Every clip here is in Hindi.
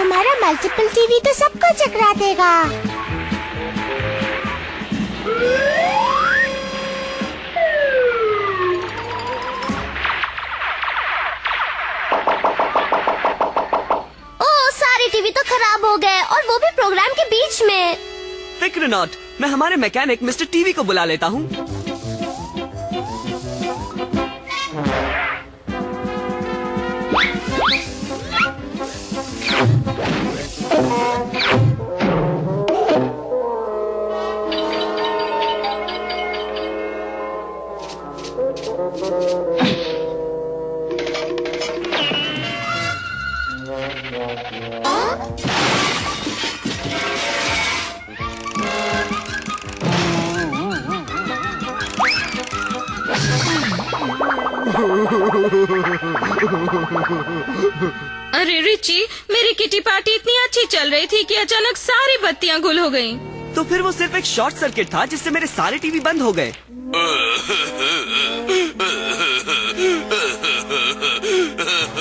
हमारा मल्टीपल टीवी तो सबको चकरा देगा। ओह, सारे टीवी तो खराब हो गए और वो भी प्रोग्राम के बीच में। फिक्र नॉट, मैं हमारे मैकेनिक मिस्टर टीवी को बुला लेता हूँ। अरे रिची, मेरी किटी पार्टी इतनी अच्छी चल रही थी कि अचानक सारी बत्तियां गुल हो गयीं। तो फिर वो सिर्फ एक शॉर्ट सर्किट था जिससे मेरे सारे टीवी बंद हो गए।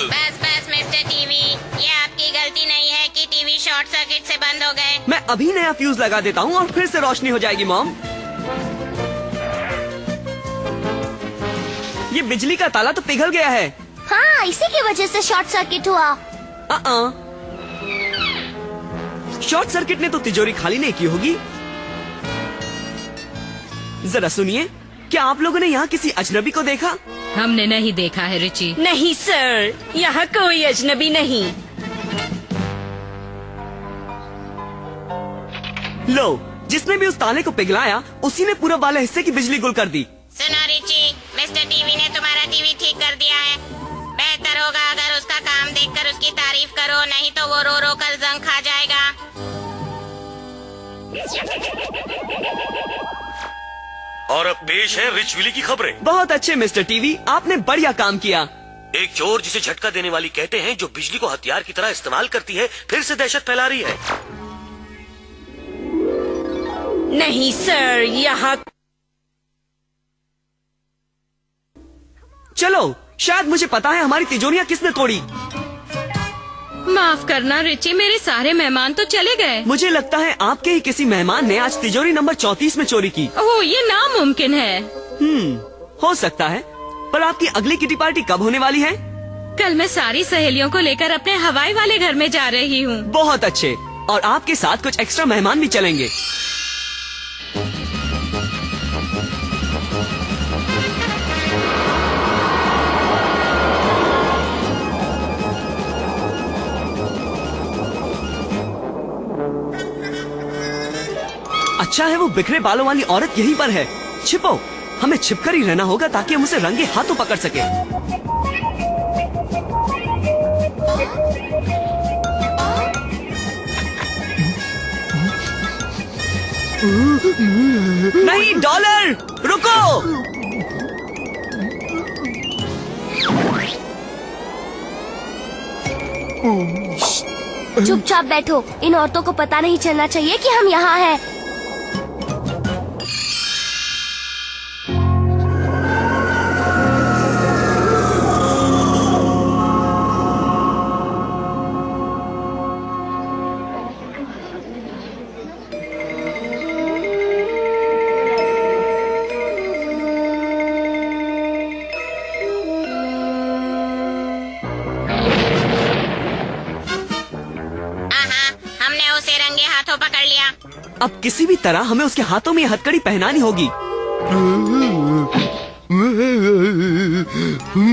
बस बस मिस्टर टीवी, ये आपकी गलती नहीं है कि टीवी शॉर्ट सर्किट से बंद हो गए। मैं अभी नया फ्यूज लगा देता हूँ और फिर से रोशनी हो जाएगी मॉम। ये बिजली का ताला तो पिघल गया है। हाँ, इसी की वजह से शॉर्ट सर्किट हुआ। शॉर्ट सर्किट ने तो तिजोरी खाली नहीं की होगी। जरा सुनिए, क्या आप लोगों ने यहाँ किसी अजनबी को देखा? हमने नहीं देखा है रिची। नहीं सर, यहाँ कोई अजनबी नहीं। लो, जिसने भी उस ताले को पिघलाया उसी ने पूरब वाले हिस्से की बिजली गुल कर दी। सुनो रिची, मिस्टर टीवी ने तुम्हारा टीवी ठीक कर दिया है। बेहतर होगा अगर उसका काम देखकर उसकी तारीफ करो, नहीं तो वो रो रो कर जंग खा जाएगा। और अब पेश है रिच विली की खबरें। बहुत अच्छे मिस्टर टीवी, आपने बढ़िया काम किया। एक चोर जिसे झटका देने वाली कहते हैं, जो बिजली को हथियार की तरह इस्तेमाल करती है, फिर से दहशत फैला रही है। नहीं सर, यहाँ चलो, शायद मुझे पता है हमारी तिजोरियाँ किसने तोड़ी। माफ करना रिची, मेरे सारे मेहमान तो चले गए। मुझे लगता है आपके ही किसी मेहमान ने आज तिजोरी नंबर 34 में चोरी की। ओह, ये नामुमकिन है। हो सकता है, पर आपकी अगली किटी पार्टी कब होने वाली है? कल मैं सारी सहेलियों को लेकर अपने हवाई वाले घर में जा रही हूँ। बहुत अच्छे, और आपके साथ कुछ एक्स्ट्रा मेहमान भी चलेंगे। अच्छा है वो बिखरे बालों वाली औरत यहीं पर है। छिपो, हमें छिपकर ही रहना होगा ताकि हम उसे रंगे हाथों पकड़ सके। नहीं डॉलर, रुको। चुपचाप बैठो, इन औरतों को पता नहीं चलना चाहिए कि हम यहाँ हैं। पकड़ लिया। अब किसी भी तरह हमें उसके हाथों में ये हथकड़ी पहनानी होगी।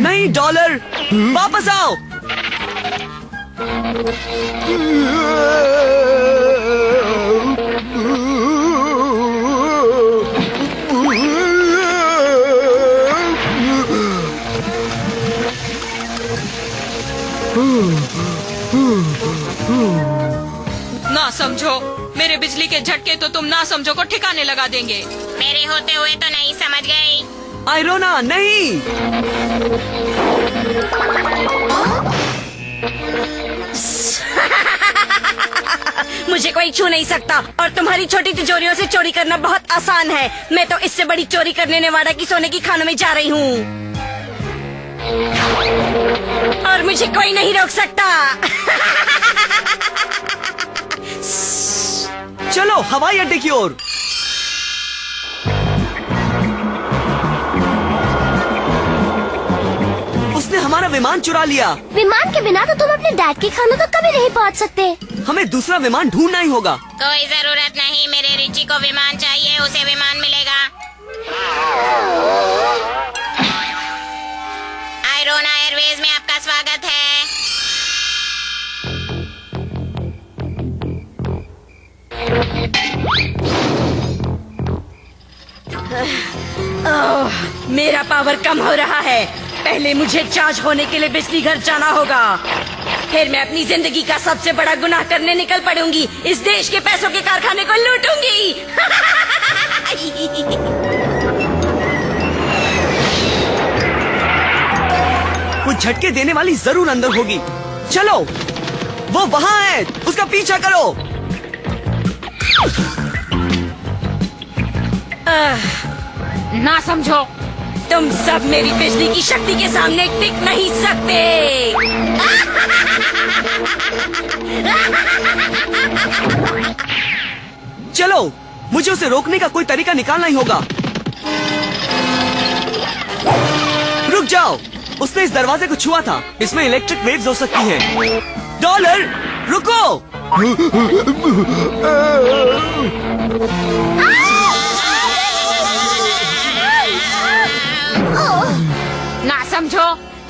नहीं डॉलर, वापस आओ। ना समझो, मेरे बिजली के झटके तो तुम ना समझो को ठिकाने लगा देंगे। मेरे होते हुए तो नहीं समझ गई। आयरोना नहीं। मुझे कोई छू नहीं सकता और तुम्हारी छोटी तिजोरियों से चोरी करना बहुत आसान है। मैं तो इससे बड़ी चोरी करने नेवाडा की सोने की खानों में जा रही हूँ और मुझे कोई नहीं रोक सकता। चलो हवाई अड्डे की ओर। उसने हमारा विमान चुरा लिया। विमान के बिना तो तुम अपने डैड के खानों तक कभी नहीं पहुंच सकते। हमें दूसरा विमान ढूंढना ही होगा। कोई जरूरत नहीं, मेरे रिची को विमान चाहिए, उसे विमान मिलेगा। आयरोना एयरवेज में आपका स्वागत है। मेरा पावर कम हो रहा है। पहले मुझे चार्ज होने के लिए बिजली घर जाना होगा, फिर मैं अपनी जिंदगी का सबसे बड़ा गुनाह करने निकल पड़ूंगी। इस देश के पैसों के कारखाने को लूटूंगी। कुछ झटके देने वाली जरूर अंदर होगी। चलो, वो वहाँ है, उसका पीछा करो। ना समझो। तुम सब मेरी बिजली की शक्ति के सामने टिक नहीं सकते। चलो, मुझे उसे रोकने का कोई तरीका निकालना ही होगा। रुक जाओ, उसने इस दरवाजे को छुआ था। इसमें इलेक्ट्रिक वेव्स हो सकती हैं। डॉलर, रुको। ना समझो।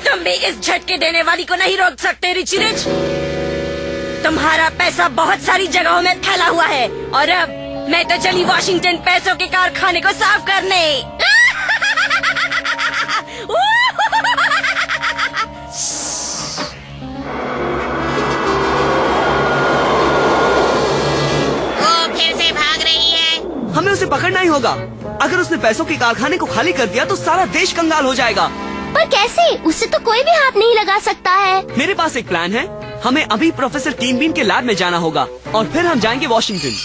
तुम भी इस झटके देने वाली को नहीं रोक सकते रिची रिच। तुम्हारा पैसा बहुत सारी जगहों में फैला हुआ है और अब मैं तो चली वॉशिंगटन पैसों के कारखाने को साफ करने। वो फिर से भाग रही है। हमें उसे पकड़ना ही होगा। अगर उसने पैसों के कारखाने को खाली कर दिया तो सारा देश कंगाल हो जाएगा। पर कैसे? उससे तो कोई भी हाथ नहीं लगा सकता है। मेरे पास एक प्लान है। हमें अभी प्रोफेसर टीन बीन के लैब में जाना होगा और फिर हम जाएंगे वॉशिंगटन।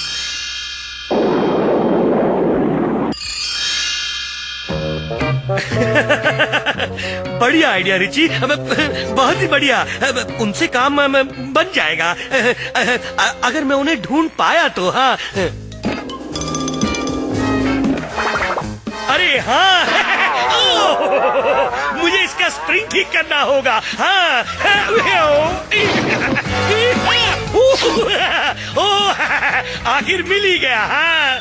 बढ़िया आइडिया रिची, बहुत ही बढ़िया। उनसे काम बन जाएगा अगर मैं उन्हें ढूंढ पाया तो। हाँ, अरे हाँ, मुझे इसका स्प्रिंग ठीक करना होगा। हाँ, आखिर मिल ही गया। हाँ,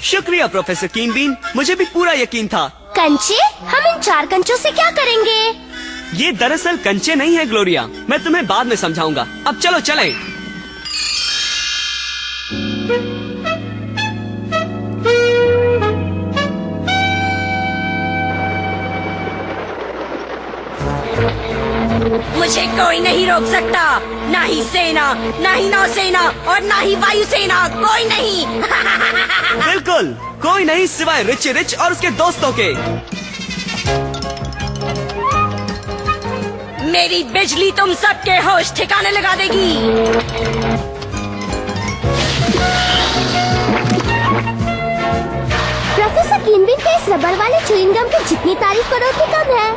शुक्रिया प्रोफेसर कीन बीन, मुझे भी पूरा यकीन था। कंचे? हम इन 4 कंचों से क्या करेंगे? ये दरअसल कंचे नहीं है ग्लोरिया, मैं तुम्हें बाद में समझाऊंगा। अब चलो चलें। मुझे कोई नहीं रोक सकता, ना ही सेना, ना ही नौसेना और ना ही वायुसेना। कोई नहीं। बिल्कुल कोई नहीं सिवाय रिची रिच और उसके दोस्तों के। मेरी बिजली तुम सबके होश ठिकाने लगा देगी। प्रोफेसर कीनबिन के इस रबर वाले च्युइंग गम की जितनी तारीफ करो उतनी कम है।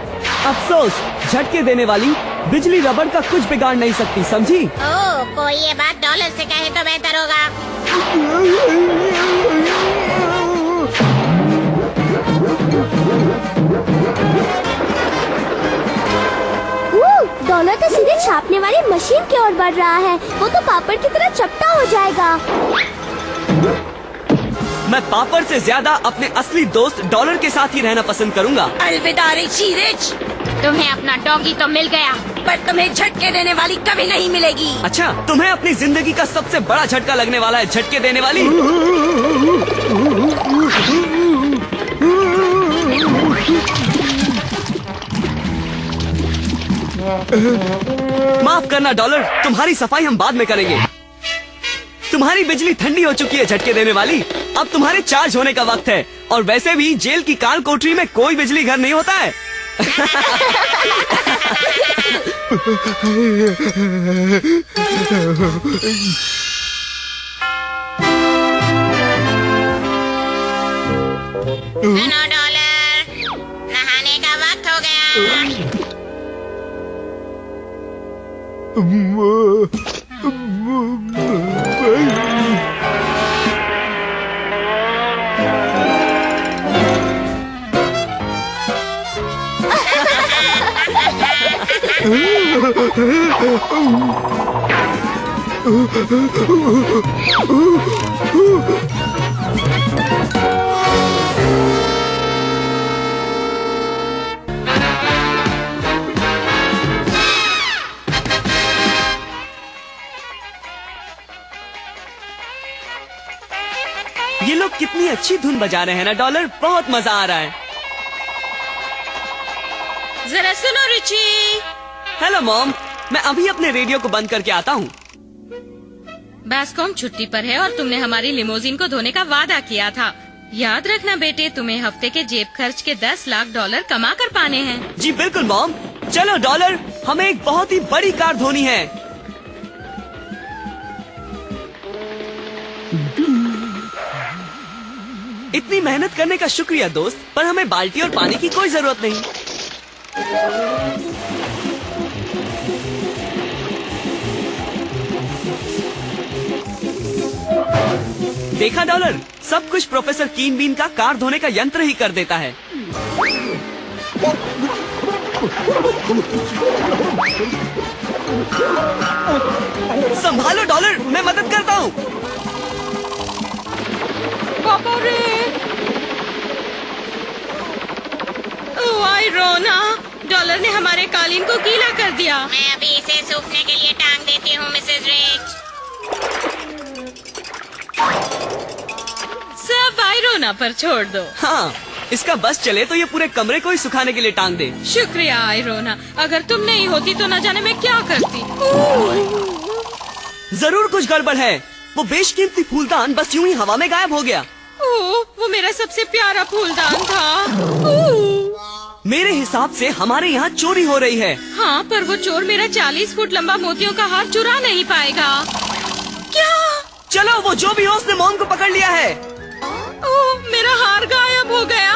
अफसोस, झटके देने वाली बिजली रबड़ का कुछ बिगाड़ नहीं सकती, समझी? ओह, कोई ये बात डॉलर से कहे तो बेहतर होगा। डॉलर तो सीधे छापने वाली मशीन की ओर बढ़ रहा है। वो तो पापड़ की तरह चपटा हो जाएगा। मैं पापड़ से ज्यादा अपने असली दोस्त डॉलर के साथ ही रहना पसंद करूंगा। अलविदा रिची रिच। तुम्हें अपना डॉगी तो मिल गया, पर तुम्हें झटके देने वाली कभी नहीं मिलेगी। अच्छा, तुम्हें अपनी जिंदगी का सबसे बड़ा झटका लगने वाला है झटके देने वाली। माफ करना डॉलर, तुम्हारी सफाई हम बाद में करेंगे। तुम्हारी बिजली ठंडी हो चुकी है झटके देने वाली। अब तुम्हारे चार्ज होने का वक्त है। और वैसे भी जेल की काल कोठरी में कोई बिजली घर नहीं होता है। सुनो डॉलर, नहाने का वक्त हो गया। ये लोग कितनी अच्छी धुन बजा रहे हैं ना डॉलर, बहुत मजा आ रहा है। जरा सुनो रिची। हेलो मॉम, मैं अभी अपने रेडियो को बंद करके आता हूँ। बास्कॉम छुट्टी पर है और तुमने हमारी लिमोजिन को धोने का वादा किया था। याद रखना बेटे, तुम्हें हफ्ते के जेब खर्च के 10 लाख डॉलर कमा कर पाने हैं। जी बिल्कुल मॉम। चलो डॉलर, हमें एक बहुत ही बड़ी कार धोनी है। इतनी मेहनत करने का शुक्रिया दोस्त, पर हमें बाल्टी और पानी की कोई जरूरत नहीं। देखा डॉलर, सब कुछ प्रोफेसर कीन बीन का कार धोने का यंत्र ही कर देता है। संभालो डॉलर, मैं मदद करता हूँ। पापा रे। ओह आयरोना, डॉलर ने हमारे कालीन को गीला कर दिया। मैं अभी इसे सूखने के लिए टांग देती हूँ मिसेज रिच। सब आयरोना पर छोड़ दो। हाँ, इसका बस चले तो ये पूरे कमरे को ही सुखाने के लिए टांग दे। शुक्रिया आयरोना, अगर तुम नहीं होती तो न जाने मैं क्या करती। जरूर कुछ गड़बड़ है। वो बेशकीमती फूलदान बस यूं ही हवा में गायब हो गया। ओह, वो मेरा सबसे प्यारा फूलदान था। मेरे हिसाब से हमारे यहाँ चोरी हो रही है। हाँ, पर वो चोर मेरा 40 फुट लंबा मोतियों का हार चुरा नहीं पाएगा। क्या? चलो, वो जो भी हो उसने मॉम को पकड़ लिया है। ओह, मेरा हार गायब हो गया।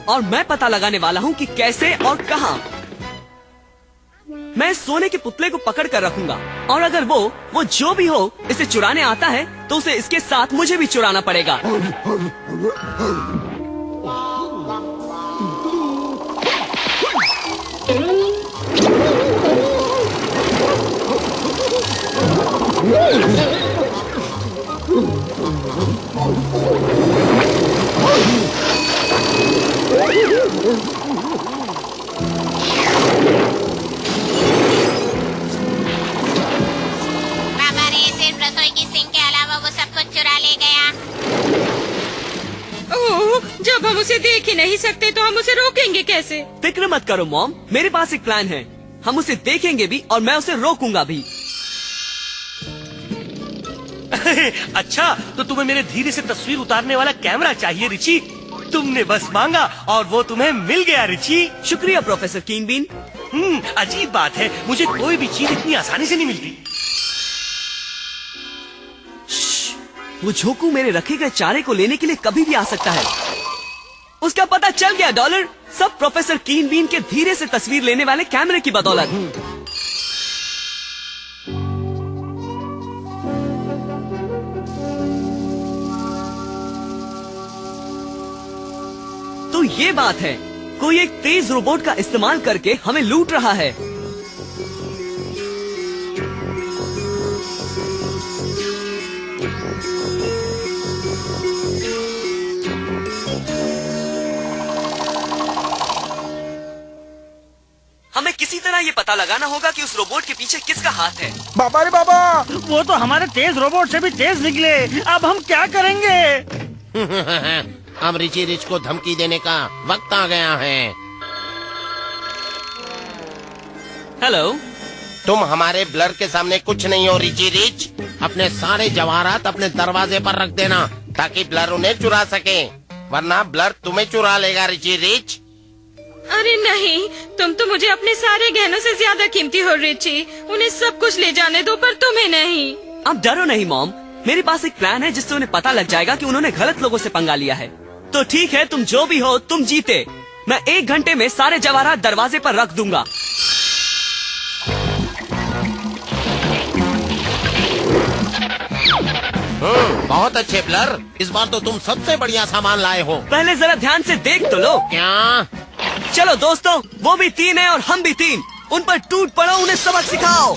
और मैं पता लगाने वाला हूँ कि कैसे और कहाँ। मैं सोने के पुतले को पकड़ कर रखूंगा, और अगर वो जो भी हो इसे चुराने आता है तो उसे इसके साथ मुझे भी चुराना पड़ेगा। पापा रे सिर्फ रसोई की सिंक के अलावा वो सब कुछ चुरा ले गया। ओह, जब हम उसे देख ही नहीं सकते तो हम उसे रोकेंगे कैसे? फिक्र मत करो मॉम, मेरे पास एक प्लान है। हम उसे देखेंगे भी और मैं उसे रोकूंगा भी। अच्छा, तो तुम्हें मेरे धीरे से तस्वीर उतारने वाला कैमरा चाहिए रिची। तुमने बस मांगा और वो तुम्हें मिल गया रिची। शुक्रिया प्रोफेसर कीन बीन। अजीब बात है, मुझे कोई भी चीज इतनी आसानी से नहीं मिलती। वो झोंकू मेरे रखे गए चारे को लेने के लिए कभी भी आ सकता है। उसका पता चल गया डॉलर, सब प्रोफेसर कीन बीन के धीरे से तस्वीर लेने वाले कैमरे की बदौलत। तो ये बात है, कोई एक तेज रोबोट का इस्तेमाल करके हमें लूट रहा है। हमें किसी तरह ये पता लगाना होगा कि उस रोबोट के पीछे किसका हाथ है। बाबा रे बाबा, वो तो हमारे तेज रोबोट से भी तेज निकले। अब हम क्या करेंगे? अब रिची रिच को धमकी देने का वक्त आ गया है। हेलो, तुम हमारे ब्लर के सामने कुछ नहीं हो रिची रिच। अपने सारे जवाहरात अपने दरवाजे पर रख देना ताकि ब्लर उन्हें चुरा सके, वरना ब्लर तुम्हें चुरा लेगा रिची रिच। अरे नहीं, तुम तो मुझे अपने सारे गहनों से ज्यादा कीमती हो रिची। उन्हें सब कुछ ले जाने दो, पर तुम्हें नहीं। अब डरो नहीं मॉम, मेरे पास एक प्लान है जिससे उन्हें पता लग जाएगा कि उन्होंने गलत लोगों से पंगा लिया है। तो ठीक है, तुम जो भी हो तुम जीते। मैं 1 घंटे में सारे जवाहरात दरवाजे पर रख दूंगा। बहुत अच्छे ब्लर, इस बार तो तुम सबसे बढ़िया सामान लाए हो। पहले जरा ध्यान से देख तो लो। क्या? चलो दोस्तों, वो भी 3 है और हम भी 3। उन पर टूट पड़ो, उन्हें सबक सिखाओ।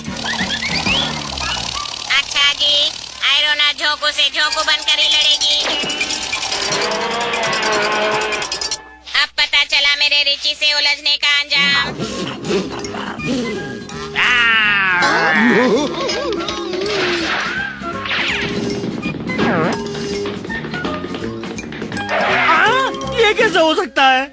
अच्छा जी, आयरोना झोंकू से झोंकू बनकर ही लड़ेगी। अब पता चला मेरे रिची से उलझने का अंजाम। ये कैसे हो सकता है?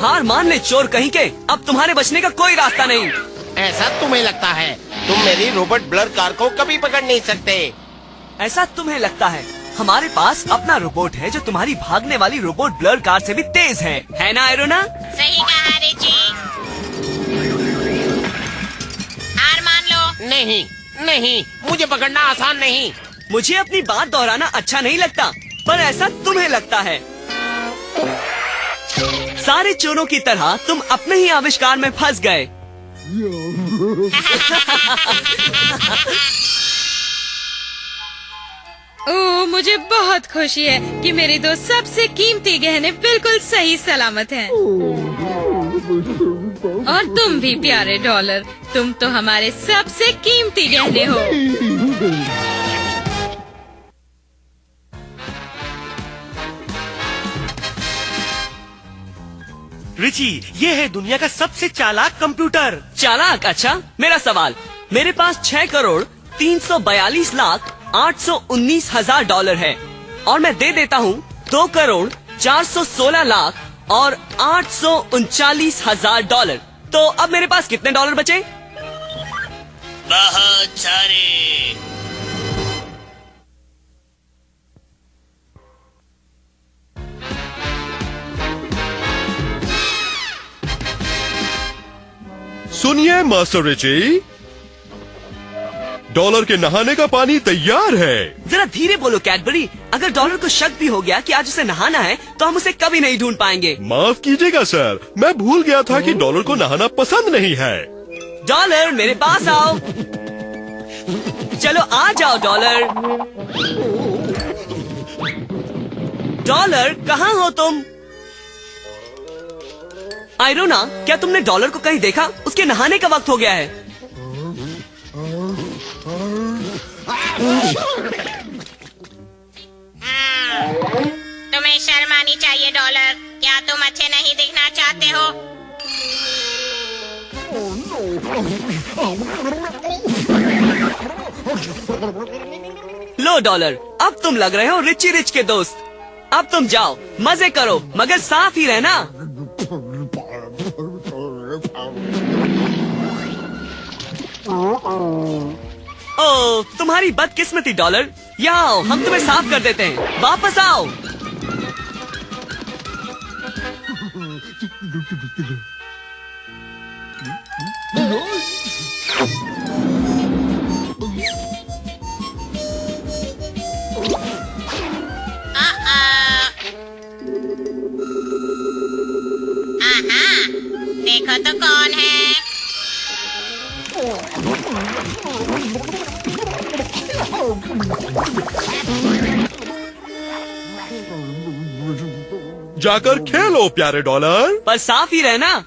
हार मान ले चोर कहीं के, अब तुम्हारे बचने का कोई रास्ता नहीं। ऐसा तुम्हें लगता है? तुम मेरी रोबोट ब्लर कार को कभी पकड़ नहीं सकते। ऐसा तुम्हें लगता है? हमारे पास अपना रोबोट है जो तुम्हारी भागने वाली रोबोट ब्लर कार से भी तेज है ना आयरोना? सही कहा रिची। हार मान लो। नहीं नहीं, मुझे पकड़ना आसान नहीं। मुझे अपनी बात दोहराना अच्छा नहीं लगता, पर ऐसा तुम्हें लगता है। सारे चोरों की तरह तुम अपने ही आविष्कार में फंस गए। ओह, मुझे बहुत खुशी है कि मेरे दो सबसे कीमती गहने बिल्कुल सही सलामत हैं। और तुम भी प्यारे डॉलर, तुम तो हमारे सबसे कीमती गहने हो। रिची, ये है दुनिया का सबसे चालाक कंप्यूटर। चालाक? अच्छा, मेरा सवाल। मेरे पास 6,342,819,000 डॉलर है और मैं दे देता हूँ 2,416,00,000 और 839,000 डॉलर। तो अब मेरे पास कितने डॉलर बचे? बहुत सारे। सुनिए मास्टर रिची, डॉलर के नहाने का पानी तैयार है। जरा धीरे बोलो कैडबरी, अगर डॉलर को शक भी हो गया कि आज उसे नहाना है तो हम उसे कभी नहीं ढूंढ पाएंगे। माफ कीजिएगा सर, मैं भूल गया था कि डॉलर को नहाना पसंद नहीं है। डॉलर मेरे पास आओ। चलो आ जाओ डॉलर। डॉलर कहाँ हो तुम? आयरोना, क्या तुमने डॉलर को कहीं देखा? उसके नहाने का वक्त हो गया है। तुम्हें शर्म आनी चाहिए डॉलर। क्या तुम अच्छे नहीं दिखना चाहते हो? लो डॉलर, अब तुम लग रहे हो रिची रिच के दोस्त। अब तुम जाओ, मजे करो, मगर साफ ही रहना। ओ, तुम्हारी बदकिस्मती डॉलर। यहाँ आओ, हम तुम्हें साफ कर देते हैं। वापस आओ। देखो तो कौन है? जाकर खेलो प्यारे डॉलर। पर साफ ही रहना।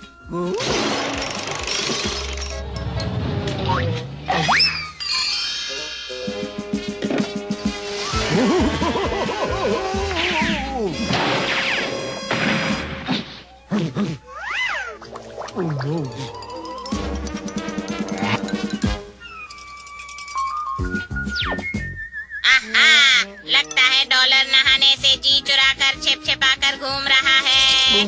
लगता है डॉलर नहाने से जी चुराकर छिप छिपाकर घूम रहा है।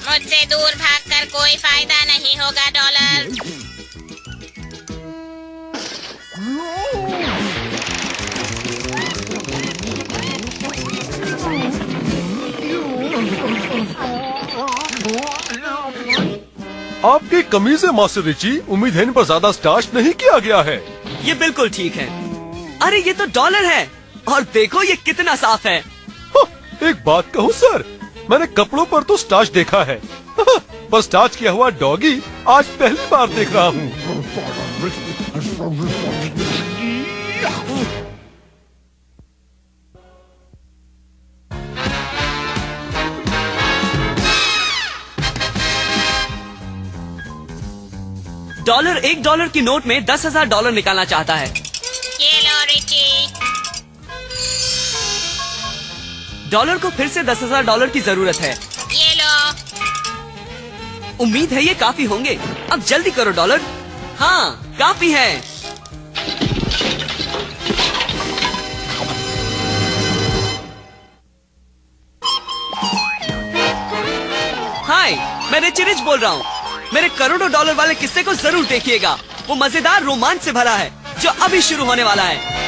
मुझसे दूर भागकर कोई फायदा नहीं होगा डॉलर। आपकी कमीज है मास्टर रिची, उम्मीद है इन पर ज्यादा स्टार्च नहीं किया गया है। ये बिल्कुल ठीक है। अरे ये तो डॉलर है, और देखो ये कितना साफ है। एक बात कहूँ सर, मैंने कपड़ों पर तो स्टार्च देखा है, पर स्टार्च किया हुआ डॉगी आज पहली बार देख रहा हूँ। $1 की नोट में $10,000 निकालना चाहता है। ये लो रिची। डॉलर को फिर से $10,000 की जरूरत है। ये लो। उम्मीद है ये काफी होंगे। अब जल्दी करो डॉलर। हाँ, काफी है। हाय, मैं रिची रिच बोल रहा हूँ। मेरे करोड़ों डॉलर वाले किस्से को जरूर देखिएगा। वो मजेदार रोमांच से भरा है जो अभी शुरू होने वाला है।